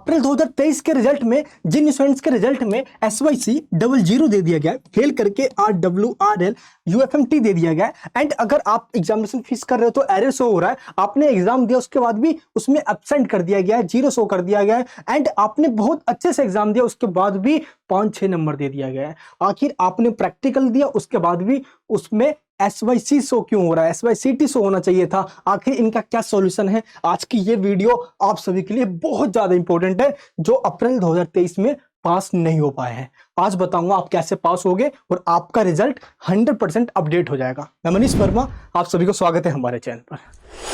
अप्रैल 2023 के रिजल्ट में जिन स्टूडेंट्स के रिजल्ट में SYC 00 दे दिया गया, फेल करके RWRL UFMT दे दिया गया एंड अगर आप एग्जामिनेशन फीस कर रहे हो तो एरर शो हो रहा है, आपने एग्जाम दिया उसके बाद भी उसमें एब्सेंट कर दिया गया है, 0 शो कर दिया गया है एंड आपने बहुत अच्छे से एग्जाम दिया उसके बाद भी 5-6 नंबर दे दिया गया है। आखिर आपने प्रैक्टिकल दिया उसके बाद भी उसमें SYC शो क्यों हो रहा है, SYCT शो होना चाहिए था। आखिर इनका क्या सॉल्यूशन है? आज की ये वीडियो आप सभी के लिए बहुत ज्यादा इंपॉर्टेंट है जो अप्रैल 2023 में पास नहीं हो पाए हैं। आज बताऊंगा आप कैसे पास होगे और आपका रिजल्ट 100% अपडेट हो जाएगा। मैं मनीष वर्मा, आप सभी को स्वागत है हमारे चैनल पर।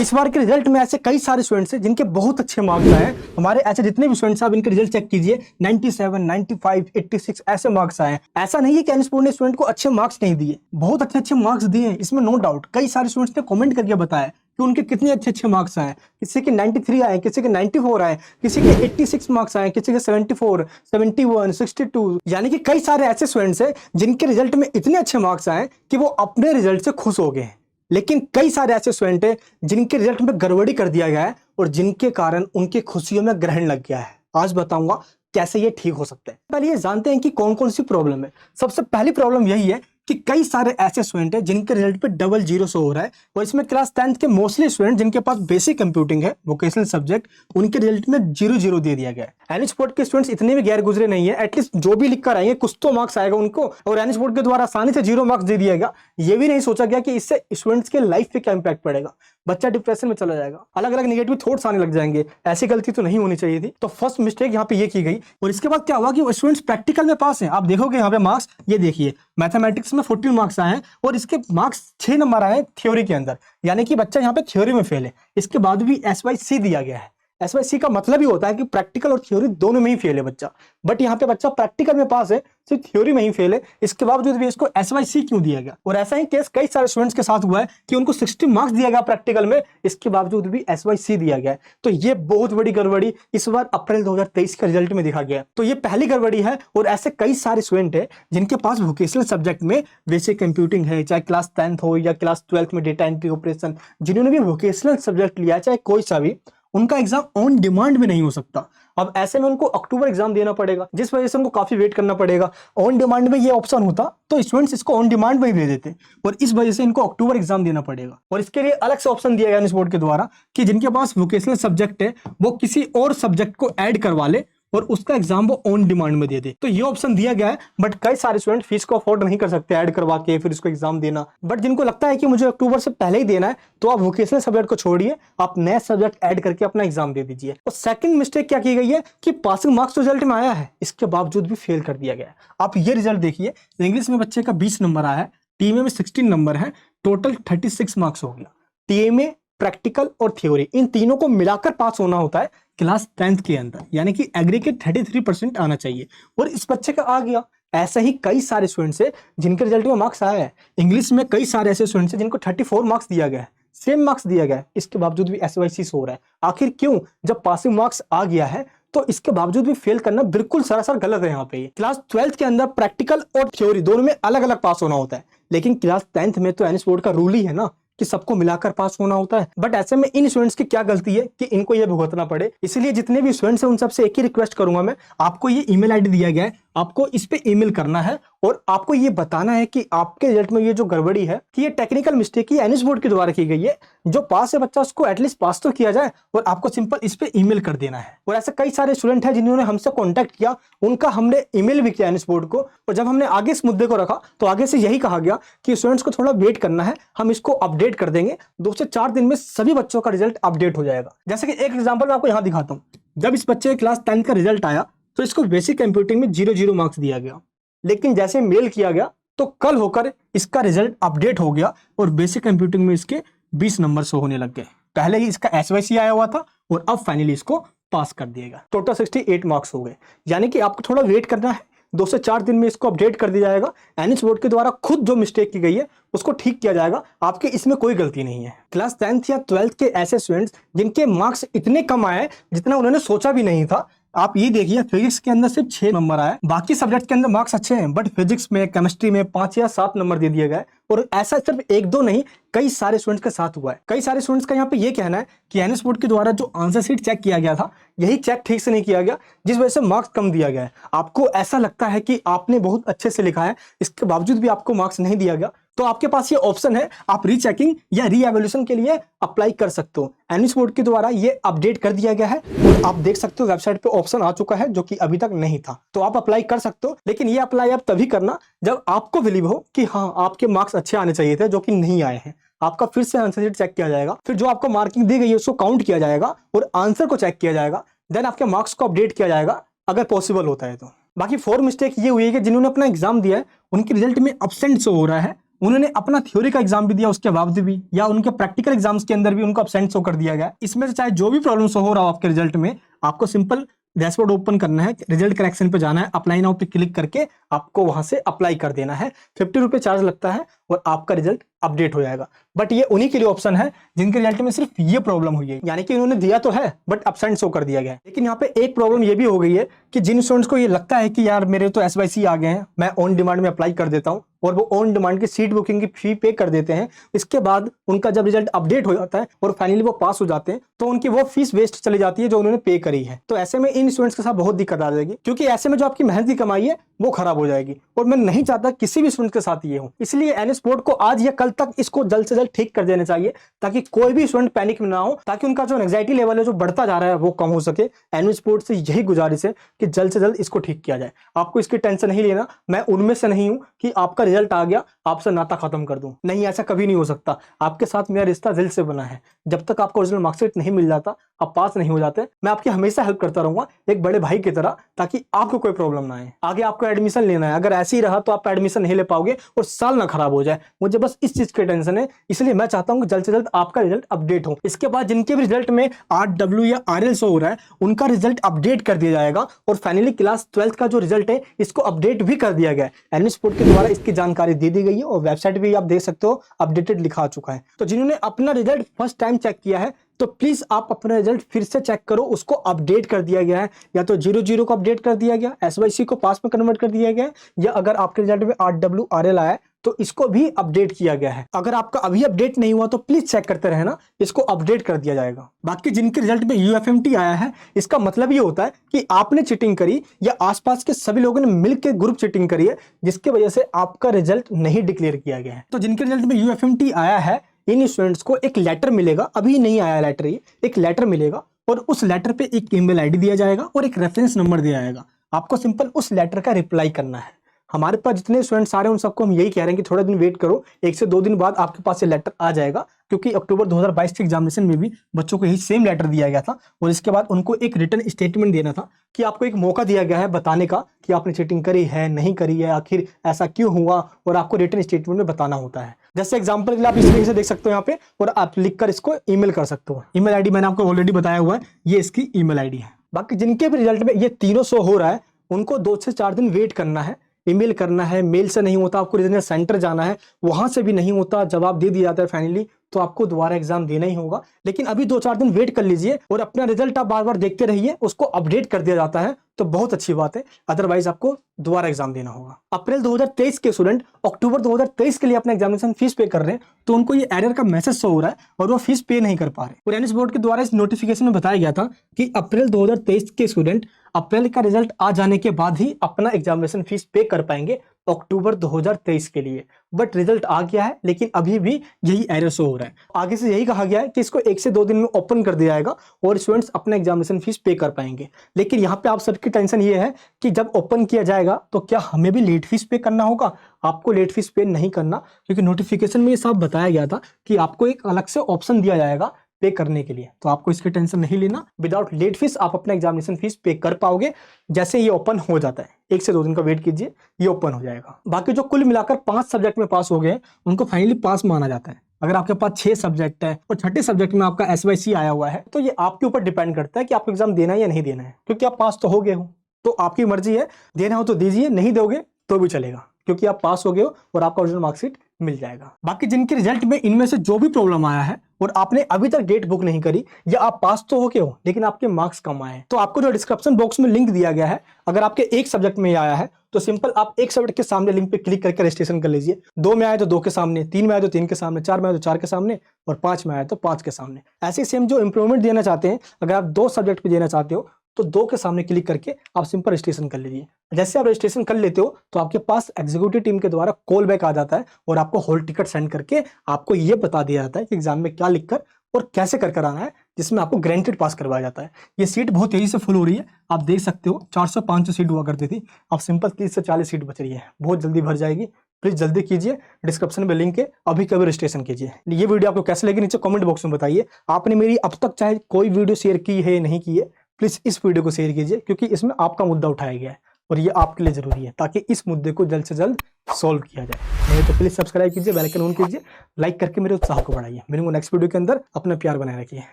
इस बार के रिजल्ट में ऐसे कई सारे स्टूडेंट्स हैं जिनके बहुत अच्छे मार्क्स आए हैं। हमारे ऐसे जितने भी स्टूडेंट्स हैं आप इनके रिजल्ट चेक कीजिए, 97, 95, 86 ऐसे मार्क्स आए हैं। ऐसा नहीं है कि एनएसपोर्ट ने स्टूडेंट को अच्छे मार्क्स नहीं दिए, बहुत अच्छे मार्क्स दिए हैं, इसमें नो डाउट। कई सारे स्टूडेंट्स ने कमेंट करके बताया कि उनके कितने अच्छे मार्क्स आए। किसी के 93 आए, किसी के 94 आए, किसी के 86 मार्क्स आए, किसी के 74, 71, 62। यानी कि कई सारे ऐसे स्टूडेंट्स हैं जिनके रिजल्ट में इतने अच्छे मार्क्स आए कि वो अपने रिजल्ट से खुश हो गए हैं। लेकिन कई सारे ऐसे स्टूडेंट हैं जिनके रिजल्ट में गड़बड़ी कर दिया गया है और जिनके कारण उनके खुशियों में ग्रहण लग गया है। आज बताऊंगा कैसे ये ठीक हो सकता है। पहले ये जानते हैं कि कौन कौन सी प्रॉब्लम है। सबसे पहली प्रॉब्लम यही है कि कई सारे ऐसे स्टूडेंट हैं जिनके रिजल्ट पे 00 शो हो रहा है और इसमें क्लास 10th के मोस्टली स्टूडेंट जिनके पास बेसिक कंप्यूटिंग है, वोकेशनल सब्जेक्ट, उनके रिजल्ट में 00 दे दिया गया है। एनएसपोर्ट के स्टूडेंट्स इतने भी गैर गुजरे नहीं है, एटलीस्ट जो भी लिख कर आएंगे कुछ तो मार्क्स आएगा उनको, और एनएसपोर्ट के द्वारा आसानी से 0 मार्क्स दे दिया गया। ये भी नहीं सोचा गया कि इससे स्टूडेंट्स के लाइफ पे क्या इंपैक्ट पड़ेगा, बच्चा डिप्रेशन में चला जाएगा, अलग अलग नेगेटिव थॉट्स आने लग जाएंगे। ऐसी गलती तो नहीं होनी चाहिए थी। तो फर्स्ट मिस्टेक यहाँ पे ये की गई। और इसके बाद क्या हुआ कि वो स्टूडेंट्स प्रैक्टिकल में पास हैं। आप देखोगे यहाँ पे मार्क्स, ये देखिए मैथमेटिक्स में 14 मार्क्स आए हैं और इसके मार्क्स 6 नंबर आए हैं थ्योरी के अंदर, यानी कि बच्चा यहाँ पे थ्योरी में फेल है। इसके बाद भी SYC दिया गया है। SYC का मतलब ही होता है कि प्रैक्टिकल और थ्योरी दोनों में ही फेल है बच्चा, बट यहाँ पे बच्चा प्रैक्टिकल में पास है, सिर्फ थ्योरी में ही फेल है। इसके बावजूद भी इसको SYC क्यों दिया गया? और ऐसा ही केस कई सारे स्टूडेंट्स के साथ हुआ है कि उनको 60 मार्क्स दिया गया प्रैक्टिकल में, इसके बावजूद भी SYC दिया गया है। तो ये बहुत बड़ी गड़बड़ी इस बार अप्रैल 2023 के रिजल्ट में दिखा गया। तो ये पहली गड़बड़ी है। और ऐसे कई सारे स्टूडेंट है जिनके पास वोकेशनल सब्जेक्ट में बेसिक कंप्यूटिंग है, चाहे क्लास 10th हो या क्लास 12th में डेटा एंट्री ऑपरेशन, जिन्होंने भी वोकेशनल सब्जेक्ट लिया चाहे कोई सा भी, उनका एग्जाम ऑन डिमांड में नहीं हो सकता। अब ऐसे में उनको अक्टूबर एग्जाम देना पड़ेगा, जिस वजह से उनको काफी वेट करना पड़ेगा। ऑन डिमांड में ये ऑप्शन होता तो स्टूडेंट्स इसको ऑन डिमांड में ही दे देते, और इस वजह से इनको अक्टूबर एग्जाम देना पड़ेगा। और इसके लिए अलग से ऑप्शन दिया गया इस बोर्ड के द्वारा कि जिनके पास वोकेशनल सब्जेक्ट है वो किसी और सब्जेक्ट को ऐड करवा ले और उसका एग्जाम वो ऑन डिमांड में दे दे। तो ये ऑप्शन दिया गया है, बट कई सारे स्टूडेंट फीस को अफोर्ड नहीं कर सकते ऐड करवा के फिर इसको एग्जाम देना। बट जिनको लगता है कि मुझे अक्टूबर से पहले ही देना है, तो आप वोकेशनल सब्जेक्ट को छोड़िए, आप नए सब्जेक्ट ऐड करके अपना एग्जाम दे दीजिए। और सेकंड मिस्टेक क्या की गई है कि पासिंग मार्क्स रिजल्ट में आया है, इसके बावजूद भी फेल कर दिया गया। आप ये रिजल्ट देखिए, इंग्लिश में बच्चे का 20 नंबर आया है, टीएमए में 16 नंबर है, टोटल 36 मार्क्स हो गया। टीएमए, प्रैक्टिकल और थ्योरी, इन तीनों को मिलाकर पास होना होता है क्लास 10th के अंदर, यानी कि एग्रीगेट 33% आना चाहिए, और इस बच्चे का आ गया। ऐसे ही कई सारे स्टूडेंट्स हैं जिनके रिजल्ट में मार्क्स आया है। इंग्लिश में कई सारे ऐसे स्टूडेंट्स हैं जिनको 34 मार्क्स दिया गया है, सेम मार्क्स दिया गया है, इसके बावजूद भी SYC हो रहा है। आखिर क्यों? जब पासिंग मार्क्स आ गया है तो इसके बावजूद भी फेल करना बिल्कुल सरासर गलत है। यहाँ पे क्लास 12th के अंदर प्रैक्टिकल और थ्योरी दोनों में अलग अलग पास होना होता है, लेकिन क्लास 10th में तो एनएसपोर्ट का रूल ही है ना कि सबको मिलाकर पास होना होता है। बट ऐसे में इन स्टूडेंट्स की क्या गलती है कि इनको ये भुगतना पड़े? इसलिए जितने भी स्टूडेंट्स हैं उन सबसे एक ही रिक्वेस्ट करूंगा मैं, आपको ये ईमेल आईडी दिया गया है, आपको इस पे ईमेल करना है और आपको ये बताना है कि आपके रिजल्ट में ये जो गड़बड़ी है कि ये टेक्निकल मिस्टेक ही एनएसपोर्ट के द्वारा की गई है। जो पास है बच्चा उसको एटलीस्ट पास तो किया जाए, और आपको सिंपल इस पे ईमेल कर देना है। और ऐसे कई सारे स्टूडेंट हैं जिन्होंने हमसे कांटेक्ट किया, उनका हमने ईमेल भी किया एनएसपोर्ट को, और जब हमने आगे इस मुद्दे को रखा तो आगे से यही कहा गया कि स्टूडेंट्स को थोड़ा वेट करना है, हम इसको अपडेट कर देंगे, 2 से 4 दिन में सभी बच्चों का रिजल्ट अपडेट हो जाएगा। जैसे कि एक एग्जाम्पल मैं आपको यहाँ दिखाता हूँ। जब इस बच्चे क्लास 10th का रिजल्ट आया तो इसको बेसिक कंप्यूटिंग में 00 मार्क्स दिया गया, लेकिन जैसे मेल किया गया तो कल होकर इसका रिजल्ट अपडेट हो गया और बेसिक कंप्यूटिंग में इसके 20 नंबर शो होने लग गए। पहले ही इसका SYC आया हुआ था और अब फाइनली इसको पास कर दिया गया। टोटल 68 मार्क्स हो गए, यानी कि आपको थोड़ा वेट करना है, 2 से 4 दिन में इसको अपडेट कर दिया जाएगा। एनएसपोर्ट के द्वारा खुद जो मिस्टेक की गई है उसको ठीक किया जाएगा, आपके इसमें कोई गलती नहीं है। क्लास 10th या 12th के ऐसे स्टूडेंट्स जिनके मार्क्स इतने कम आए जितना उन्होंने सोचा भी नहीं था, आप ये देखिए फिजिक्स के अंदर सिर्फ 6 नंबर आए, बाकी सब्जेक्ट के अंदर मार्क्स अच्छे हैं, बट फिजिक्स में केमिस्ट्री में 5 या 7 नंबर दे दिए गए। और ऐसा सिर्फ एक दो नहीं, कई सारे स्टूडेंट्स के साथ हुआ है। कई सारे स्टूडेंट्स का यहाँ पे ये कहना है कि एनएस बोर्ड के द्वारा जो आंसर शीट चेक किया गया था, यही चेक ठीक से नहीं किया गया, जिस वजह से मार्क्स कम दिया गया है। आपको ऐसा लगता है कि आपने बहुत अच्छे से लिखा है, इसके बावजूद भी आपको मार्क्स नहीं दिया गया, तो आपके पास ये ऑप्शन है, आप रीचेकिंग या रीएवल्यूशन के लिए अप्लाई कर सकते हो। एनएस बोर्ड के द्वारा ये अपडेट कर दिया गया है और आप देख सकते हो वेबसाइट पे ऑप्शन आ चुका है, जो कि अभी तक नहीं था। तो आप अप्लाई कर सकते हो, लेकिन ये अप्लाई आप तभी करना जब आपको बिलीव हो कि हाँ आपके मार्क्स अच्छे आने चाहिए थे, जो कि नहीं आए हैं। आपका फिर से आंसर शीट चेक किया जाएगा, फिर जो आपको मार्किंग दी गई है उसको काउंट किया जाएगा और आंसर को चेक किया जाएगा, देन आपके मार्क्स को अपडेट किया जाएगा अगर पॉसिबल होता है तो। बाकी 4 मिस्टेक ये हुई है कि जिन्होंने अपना एग्जाम दिया है उनके रिजल्ट में एब्सेंट शो हो रहा है। उन्होंने अपना थ्योरी का एग्जाम भी दिया उसके बावजूद भी, या उनके प्रैक्टिकल एग्जाम्स के अंदर भी उनको एब्सेंट शो कर दिया गया। इसमें से चाहे जो भी प्रॉब्लम शो हो रहा हो आपके रिजल्ट में, आपको सिंपल डैशबोर्ड ओपन करना है, रिजल्ट करेक्शन पे जाना है, अप्लाई नाउ पे क्लिक करके आपको वहां से अप्लाई कर देना है। 50 रुपए चार्ज लगता है और आपका रिजल्ट अपडेट हो जाएगा। बट ये उन्हीं के लिए ऑप्शन है जिनके रिजल्ट में सिर्फ ये प्रॉब्लम हुई है, यानी कि उन्होंने दिया तो है बट एब्सेंट शो कर दिया गया है। लेकिन यहाँ पे एक प्रॉब्लम ये भी हो गई है कि जिन स्टूडेंट्स को ये लगता है कि यार मेरे तो एसवाईसी आ गए हैं, मैं ऑन डिमांड में अप्लाई कर देता हूँ, और वो ऑन डिमांड की सीट बुकिंग की फी पे कर देते हैं, इसके बाद उनका जब रिजल्ट अपडेट हो जाता है और फाइनली वो पास हो जाते हैं, तो उनकी वो फीस वेस्ट चली जाती है जो उन्होंने पे करी है। तो ऐसे में इन स्टूडेंट्स के साथ बहुत दिक्कत आ जाएगी, क्योंकि ऐसे में जो आपकी मेहनत की कमाई है वो खराब हो जाएगी, और मैं नहीं चाहता किसी भी स्टूडेंट के साथ ये हो। इसलिए एनएस बोर्ड को आज या कल तक इसको जल्द से जल्द ठीक कर देना चाहिए, ताकि कोई भी स्टूडेंट पैनिक में ना हो, ताकि उनका जो एंग्जाइटी लेवल है जो बढ़ता जा रहा है वो कम हो सके। एनएस बोर्ड से यही गुजारिश है कि जल्द से जल्द इसको ठीक किया जाए। आपको इसकी टेंशन नहीं लेना, मैं उनमें से नहीं हूं कि आपका रिजल्ट आ गया आपसे नाता खत्म कर दूं, नहीं, ऐसा कभी नहीं हो सकता। आपके साथ मेरा रिश्ता दिल से बना है। जब तक आपको ओरिजिनल मार्कशीट नहीं मिल जाता, आप पास नहीं हो जाते, मैं आपकी हमेशा हेल्प करता रहूंगा एक बड़े भाई की तरह, ताकि आपको कोई प्रॉब्लम ना आए। आगे आपको एडमिशन लेना है, अगर ऐसे ही रहा तो आप एडमिशन नहीं ले पाओगे और साल ना खराब हो जाए। मुझे बस इस चीज की टेंशन है, इसलिए मैं चाहता हूं कि जल्द से जल्द आपका रिजल्ट अपडेट हो। इसके बाद जिनके भी रिजल्ट में RW या RL शो हो रहा है, उनका रिजल्ट अपडेट कर दिया जाएगा, और फाइनली क्लास 12th का जो रिजल्ट है इसको अपडेट भी कर दिया गया है। एनएस बोर्ड के द्वारा इसकी जानकारी दे दी गई है और वेबसाइट भी आप देख सकते हो अपडेटेड लिखा चुका है। तो जिन्होंने अपना रिजल्ट फर्स्ट टाइम चेक किया है, तो प्लीज आप अपना रिजल्ट फिर से चेक करो, उसको अपडेट कर दिया गया है, या तो 00 को अपडेट कर दिया गया, एसवाईसी को पास में कन्वर्ट कर दिया गया, या अगर आपके रिजल्ट में RW RL आया तो इसको भी अपडेट किया गया है। अगर आपका अभी अपडेट नहीं हुआ तो प्लीज चेक करते रहना, इसको अपडेट कर दिया जाएगा। बाकी जिनके रिजल्ट में UFMT आया है, इसका मतलब ये होता है कि आपने चीटिंग करी या आसपास के सभी लोगों ने मिलकर ग्रुप चीटिंग करी है, जिसकी वजह से आपका रिजल्ट नहीं डिक्लेयर किया गया है। तो जिनके रिजल्ट में UFMT आया है, इन स्टूडेंट्स को एक लेटर मिलेगा, अभी नहीं आया लेटर, ये एक लेटर मिलेगा, और उस लेटर पे एक ईमेल आईडी दिया जाएगा और एक रेफरेंस नंबर दिया जाएगा। आपको सिंपल उस लेटर का रिप्लाई करना है। हमारे पास जितने स्टूडेंट्स आ रहे हैं उन सबको हम यही कह रहे हैं कि थोड़ा दिन वेट करो, 1 से 2 दिन बाद आपके पास ये लेटर आ जाएगा, क्योंकि अक्टूबर 2022 के एग्जामिनेशन में भी बच्चों को यही सेम लेटर दिया गया था, और इसके बाद उनको एक रिटर्न स्टेटमेंट देना था कि आपको एक मौका दिया गया है बताने का कि आपने चीटिंग करी है नहीं करी है, आखिर ऐसा क्यों हुआ, और आपको रिटर्न स्टेटमेंट में बताना होता है। जैसे एग्जाम्पल के लिए आप इस तरीके से देख सकते हो यहाँ पे, और आप लिखकर इसको ईमेल कर सकते हो। ईमेल आईडी मैंने आपको ऑलरेडी बताया हुआ है, ये इसकी ईमेल आईडी है। बाकी जिनके भी रिजल्ट में ये तीनों शो हो रहा है, उनको 2 से 4 दिन वेट करना है, ईमेल करना है, मेल से नहीं होता, आपको रीजनल सेंटर जाना है, वहां से भी नहीं होता, जवाब दे दिया जाता है फाइनली, तो आपको दोबारा एग्जाम देना ही होगा। लेकिन अभी 2-4 दिन वेट कर लीजिए और अपना रिजल्ट आप बार बार देखते रहिए, उसको अपडेट कर दिया जाता है तो बहुत अच्छी बात है, अदरवाइज आपको दोबारा एग्जाम देना होगा। अप्रैल 2023 के स्टूडेंट अक्टूबर 2023 के लिए अपना एग्जामिनेशन फीस पे कर रहे हैं, तो उनको ये एरर का मैसेज शो हो रहा है और वो फीस पे नहीं कर पा रहे। और एनएस बोर्ड के द्वारा इस नोटिफिकेशन में बताया गया था कि अप्रैल 2023 के स्टूडेंट अप्रैल का रिजल्ट आ जाने के बाद ही अपना एग्जामिनेशन फीस पे कर पाएंगे अक्टूबर 2023 के लिए। बट रिजल्ट आ गया है, लेकिन अभी भी यही एरर शो हो रहा है। आगे से यही कहा गया है कि इसको 1 से 2 दिन में ओपन कर दिया जाएगा और स्टूडेंट्स अपना एग्जामिनेशन फीस पे कर पाएंगे। लेकिन यहाँ पे आप सबकी टेंशन ये है कि जब ओपन किया जाएगा तो क्या हमें भी लेट फीस पे करना होगा? आपको लेट फीस पे नहीं करना, क्योंकि नोटिफिकेशन में ये सब बताया गया था कि आपको एक अलग से ऑप्शन दिया जाएगा पे करने के लिए, तो आपको इसकी टेंशन नहीं लेना। विदाउट लेट फीस आप अपना एग्जामिनेशन फीस पे कर पाओगे जैसे ये ओपन हो जाता है। 1 से 2 दिन का वेट कीजिए, ये ओपन हो जाएगा। बाकी जो कुल मिलाकर 5 सब्जेक्ट में पास हो गए उनको फाइनली पास माना जाता है। अगर आपके पास 6 सब्जेक्ट है और छठे सब्जेक्ट में आपका SYC आया हुआ है, तो ये आपके ऊपर डिपेंड करता है कि आपको एग्जाम देना है या नहीं देना है, क्योंकि आप पास तो हो गए हो, तो आपकी मर्जी है, देना हो तो दीजिए, नहीं दोगे तो भी चलेगा, क्योंकि आप पास हो गए हो और आपका ओरिजिनल मार्कशीट मिल जाएगा। बाकी जिनके रिजल्ट में इनमें से जो भी प्रॉब्लम आया है और आपने अभी तक डेट बुक नहीं करी या आप पास तो हो के हो लेकिन आपके मार्क्स कम आए, तो आपको जो डिस्क्रिप्शन बॉक्स में लिंक दिया गया है, अगर आपके एक सब्जेक्ट में आया है तो सिंपल आप एक सब्जेक्ट के सामने लिंक पे क्लिक करके रजिस्ट्रेशन कर लीजिए। 2 में आए तो 2 के सामने, 3 में आए तो 3 के सामने, 4 में आए तो 4 के सामने और 5 में आए तो 5 के सामने। ऐसे सेम जो इंप्रूवमेंट देना चाहते हैं, अगर आप 2 सब्जेक्ट पे देना चाहते हो तो 2 के सामने क्लिक करके आप सिंपल रजिस्ट्रेशन कर लीजिए। जैसे आप रजिस्ट्रेशन कर लेते हो तो आपके पास एग्जीक्यूटिव टीम के द्वारा कॉल बैक आ जाता है और आपको हॉल टिकट सेंड करके आपको ये बता दिया जाता है कि एग्जाम में क्या लिखकर और कैसे कर आना है, जिसमें आपको ग्रांटेड पास करवाया जाता है। ये सीट बहुत तेजी से फुल हो रही है, आप देख सकते हो 400-500 सीट हुआ करती थी, अब सिंपल 30 से 40 सीट बच रही है, बहुत जल्दी भर जाएगी। प्लीज जल्दी कीजिए, डिस्क्रिप्शन में लिंक है, अभी कभी रजिस्ट्रेशन कीजिए। ये वीडियो आपको कैसे लगी नीचे कमेंट बॉक्स में बताइए। आपने मेरी अब तक चाहे कोई वीडियो शेयर की है या नहीं की है, प्लीज इस वीडियो को शेयर कीजिए क्योंकि इसमें आपका मुद्दा उठाया गया है और ये आपके लिए जरूरी है ताकि इस मुद्दे को जल्द से जल्द सॉल्व किया जाए। नहीं तो प्लीज सब्सक्राइब कीजिए, बेल आइकन ऑन कीजिए, लाइक करके मेरे उत्साह को बढ़ाइए। मिलूंगा नेक्स्ट वीडियो के अंदर, अपना प्यार बनाए रखिए।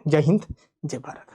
जय हिंद, जय भारत।